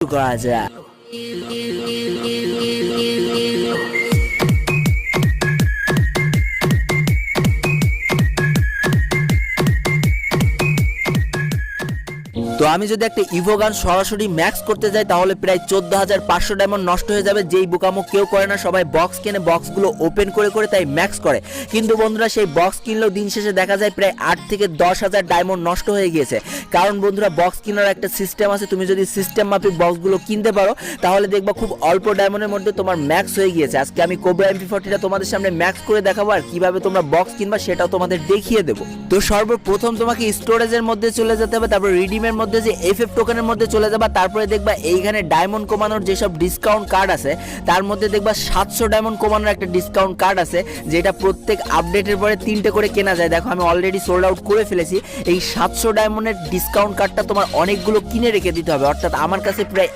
করা যায়। তো আমি যদি একটা ইভো গান সরাসরি ম্যাক্স করতে যাই তাহলে প্রায় 14,500 ডায়মন্ড নষ্ট হয়ে যাবে। যেই বোকামো কেউ করে না, সবাই বক্স কেনে, বক্সগুলো ওপেন করে করে তাই ম্যাক্স করে। কিন্তু বন্ধুরা সেই বক্স কিনলেও দিন শেষে দেখা যায় প্রায় 8 থেকে 10,000 ডায়মন্ড নষ্ট হয়ে গিয়েছে। কারণ বন্ধুরা বক্স কেনার একটা সিস্টেম আছে, তুমি যদি সিস্টেম মাফিক বক্সগুলো কিনতে পারো তাহলে দেখবা খুব অল্প ডায়মন্ডের মধ্যে তোমার ম্যাক্স হয়ে গিয়েছে। আজকে আমি কোবরা MP40টা তোমাদের সামনে ম্যাক্স করে দেখাবো, আর কিভাবে তোমরা বক্স কিনবা সেটাও তোমাদের দেখিয়ে দেবো। তো সর্বপ্রথম তোমাকে স্টোরেজের মধ্যে চলে যেতে হবে, তারপর রিডিমের মধ্যে যে FF টোকেনের মধ্যে চলে যাবা। তারপরে দেখবা এইখানে ডায়মন্ড কমানোর যেসব ডিসকাউন্ট কার্ড আছে তার মধ্যে দেখবা 700 ডায়মন্ড কমানোর একটা ডিসকাউন্ট কার্ড আছে, যেটা প্রত্যেক আপডেটের পরে 3টে করে কেনা যায়। দেখো আমি অলরেডি সোল্ড আউট করে ফেলেছি। এই 700 ডায়মন্ডের ডিসকাউন্ট কার্ডটা তোমার অনেকগুলো কিনে রেখে দিতে হবে, অর্থাৎ আমার কাছে প্রায়